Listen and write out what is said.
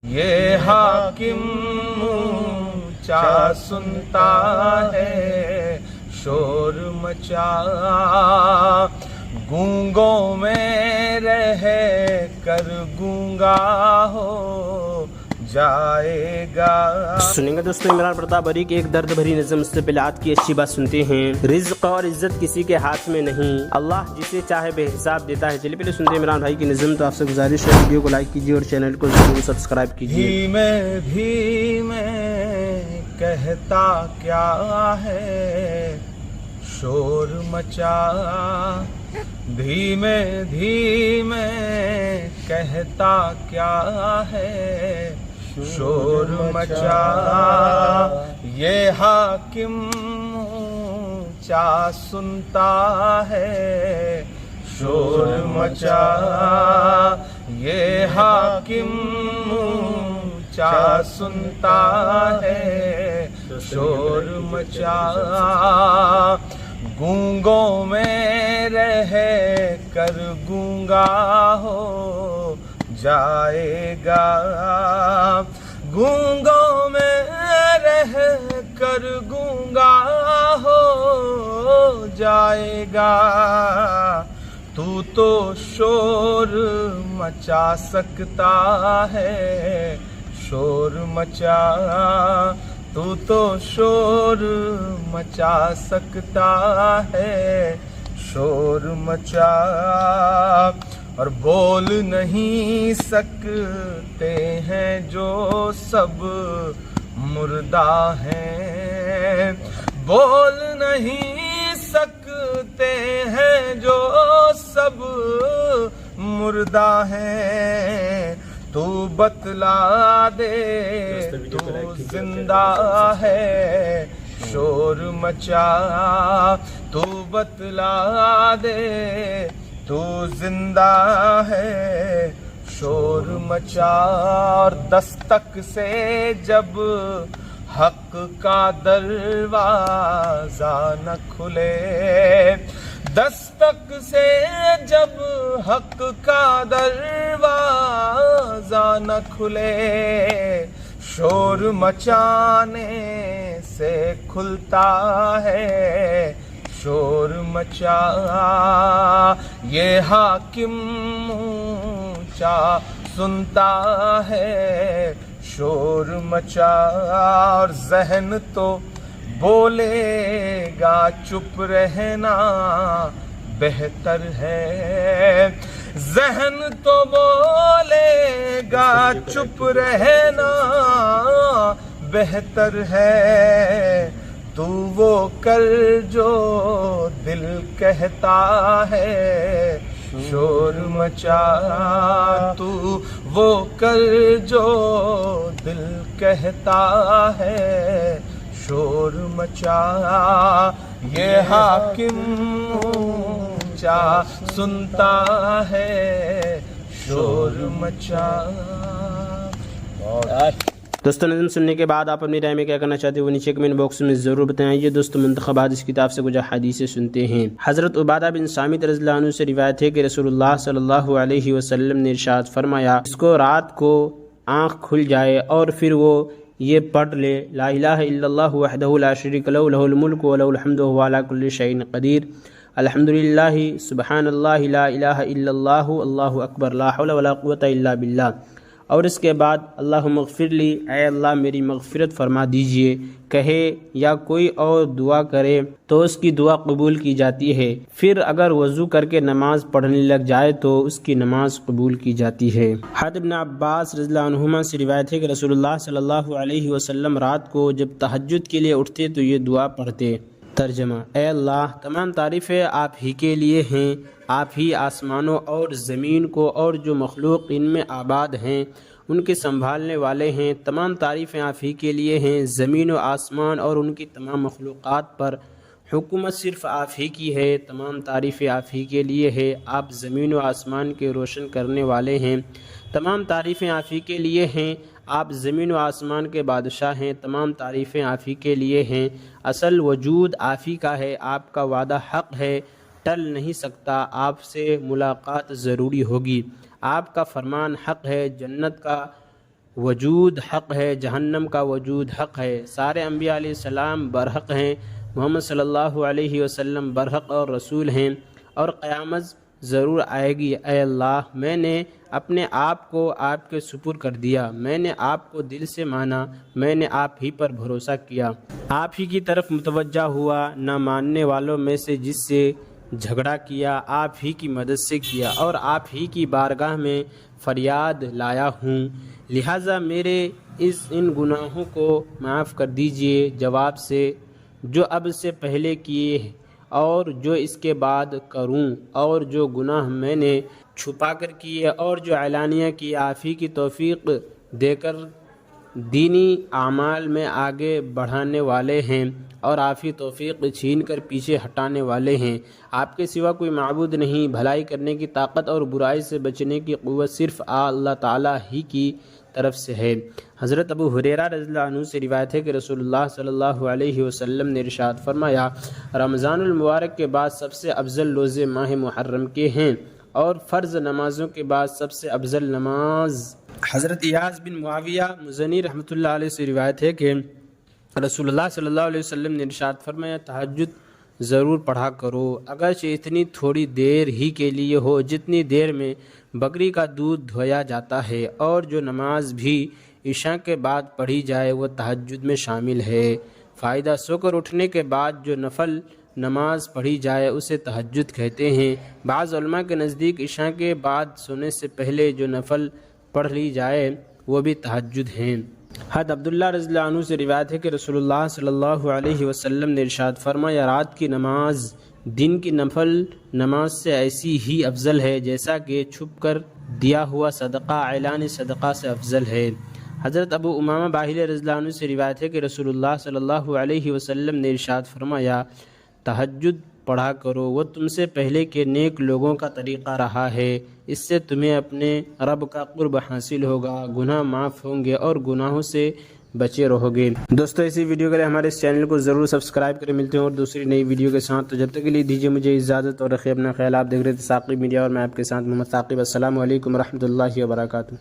یہ حاکم اونچا سنتا ہے شور مچا، گونگوں میں رہ کر گونگا ہو جائے گا۔ سنیں گے دوستوں عمران پرتاپ بری کی ایک درد بھری نظم سے پہلے آج کی اچھی بات سنتے ہیں۔ رزق اور عزت کسی کے ہاتھ میں نہیں، اللہ جسے چاہے بے حساب دیتا ہے۔ چلیے پہلے سنتے ہیں عمران بھائی کی نظم، تو آپ سے گزارش ہے ویڈیو کو لائک کیجیے اور چینل کو ضرور سبسکرائب کیجیے۔ دھیمے کہتا کیا ہے شور مچا، دھیمے دھیمے کہتا کیا ہے شور مچا، یہ حاکم اونچا سنتا ہے شور مچا، یہ حاکم اونچا سنتا ہے شور مچا، گونگوں میں رہ کر گونگا ہو جائے گا، گونگوں میں رہ کر گونگا ہو جائے گا، تو شور مچا سکتا ہے شور مچا، تو شور مچا سکتا ہے شور مچا، اور بول نہیں سکتے ہیں جو سب مردہ ہیں، بول نہیں سکتے ہیں جو سب مردہ ہیں، تو بتلا دے تو زندہ ہے شور مچا، تو بتلا دے تو زندہ ہے شور مچا، اور دستک سے جب حق کا دروازہ نہ کھلے، دستک سے جب حق کا دروازہ نہ کھلے، شور مچانے سے کھلتا ہے شور مچا، یہ حاکم اونچا سنتا ہے شور مچا، اور ذہن تو بولے گا چپ رہنا بہتر ہے، ذہن تو بولے گا چپ رہنا بہتر ہے، تو وہ کر جو دل کہتا ہے شور مچا، تو وہ کر جو دل کہتا ہے شور مچا، یہ حاکم اونچا سنتا ہے شور مچا۔ دوستوں نظم سننے کے بعد آپ اپنی رائے میں کیا کرنا چاہتے ہیں وہ نیچے کمنٹ باکس میں ضرور بتائیں۔ دوستوں منتخبات اس کتاب سے کچھ حدیثیں سنتے ہیں۔ حضرت عبادہ بن صامت رضی اللہ عنہ سے روایت ہے کہ رسول اللہ صلی اللہ علیہ وسلم نے ارشاد فرمایا، اس کو رات کو آنکھ کھل جائے اور پھر وہ یہ پڑھ لے، لا الہ الا اللہ وحدہ لا شریک لہ لہ الملک و لہ الحمد وهو علی کل شیء قدیر، الحمدللہ سبحان اللہ لا الہ الا اللہ اللہ اکبر لا حول ولا قوۃ الا باللہ، اور اس کے بعد اللہم اغفر لی، اے اللہ میری مغفرت فرما دیجئے کہے یا کوئی اور دعا کرے تو اس کی دعا قبول کی جاتی ہے، پھر اگر وضو کر کے نماز پڑھنے لگ جائے تو اس کی نماز قبول کی جاتی ہے۔ حضرت ابن عباس رضی اللہ عنہما سے روایت ہے کہ رسول اللہ صلی اللہ علیہ وسلم رات کو جب تہجد کے لیے اٹھتے تو یہ دعا پڑھتے۔ ترجمہ: اے اللہ تمام تعریفیں آپ ہی کے لیے ہیں، آپ ہی آسمانوں اور زمین کو اور جو مخلوق ان میں آباد ہیں ان کے سنبھالنے والے ہیں، تمام تعریفیں آپ ہی کے لیے ہیں، زمین و آسمان اور ان کی تمام مخلوقات پر حکومت صرف آپ ہی کی ہے، تمام تعریفیں آپ ہی کے لیے ہے، آپ زمین و آسمان کے روشن کرنے والے ہیں، تمام تعریفیں آپ ہی کے لیے ہیں، آپ زمین و آسمان کے بادشاہ ہیں، تمام تعریفیں آپ ہی کے لیے ہیں، اصل وجود آپ ہی کا ہے، آپ کا وعدہ حق ہے، ٹل نہیں سکتا، آپ سے ملاقات ضروری ہوگی، آپ کا فرمان حق ہے، جنت کا وجود حق ہے، جہنم کا وجود حق ہے، سارے انبیاء علیہ السلام برحق ہیں، محمد صلی اللہ علیہ وسلم برحق اور رسول ہیں، اور قیامت ضرور آئے گی۔ اے اللہ، میں نے اپنے آپ کو آپ کے سپر کر دیا، میں نے آپ کو دل سے مانا، میں نے آپ ہی پر بھروسہ کیا، آپ ہی کی طرف متوجہ ہوا، نہ ماننے والوں میں سے جس سے جھگڑا کیا آپ ہی کی مدد سے کیا، اور آپ ہی کی بارگاہ میں فریاد لایا ہوں، لہٰذا میرے ان گناہوں کو معاف کر دیجئے، جواب سے جو اب سے پہلے کیے اور جو اس کے بعد کروں، اور جو گناہ میں نے چھپا کر کیے اور جو اعلانیہ کی، آپ ہی کی توفیق دے کر دینی اعمال میں آگے بڑھانے والے ہیں، اور آپ ہی توفیق چھین کر پیچھے ہٹانے والے ہیں۔ آپ کے سوا کوئی معبود نہیں، بھلائی کرنے کی طاقت اور برائی سے بچنے کی قوت صرف اللہ تعالیٰ ہی کی طرف سے ہے۔ حضرت ابو ہریرہ رضی اللہ عنہ سے روایت ہے کہ رسول اللہ صلی اللہ علیہ وسلم نے ارشاد فرمایا، رمضان المبارک کے بعد سب سے افضل روزے ماہ محرم کے ہیں، اور فرض نمازوں کے بعد سب سے افضل نماز۔ حضرت ایاز بن معاویہ مزنی رحمۃ اللہ علیہ سے روایت ہے کہ رسول اللہ صلی اللہ علیہ وسلم نے ارشاد فرمایا، تہجد ضرور پڑھا کرو، اگرچہ اتنی تھوڑی دیر ہی کے لیے ہو جتنی دیر میں بکری کا دودھ دھویا جاتا ہے، اور جو نماز بھی عشاء کے بعد پڑھی جائے وہ تہجد میں شامل ہے۔ فائدہ: سو کر اٹھنے کے بعد جو نفل نماز پڑھی جائے اسے تہجد کہتے ہیں۔ بعض علماء کے نزدیک عشاء کے بعد سونے سے پہلے جو نفل پڑھ لی جائے وہ بھی تہجد ہیں۔ حضرت عبداللہ رضی اللہ عنہ سے روایت ہے کہ رسول اللہ صلی اللہ علیہ وسلم نے ارشاد فرمایا، رات کی نماز دن کی نفل نماز سے ایسی ہی افضل ہے جیسا کہ چھپ کر دیا ہوا صدقہ اعلان صدقہ سے افضل ہے۔ حضرت ابو امامہ باہلی رضی اللہ عنہ سے روایت ہے کہ رسول اللہ صلی اللہ علیہ وسلم نے ارشاد فرمایا، تہجد پڑھا کرو، وہ تم سے پہلے کے نیک لوگوں کا طریقہ رہا ہے، اس سے تمہیں اپنے رب کا قرب حاصل ہوگا، گناہ معاف ہوں گے اور گناہوں سے بچے رہو گے۔ دوستو اسی ویڈیو کے لیے ہمارے اس چینل کو ضرور سبسکرائب کریں۔ ملتے ہیں اور دوسری نئی ویڈیو کے ساتھ، تو جب تک کے لیے دیجیے مجھے اجازت اور رکھیے اپنا خیال۔ آپ دیکھ رہے تھے ثاقب میڈیا اور میں آپ کے ساتھ محمد ثاقب۔ السلام علیکم ورحمۃ اللہ وبرکاتہ۔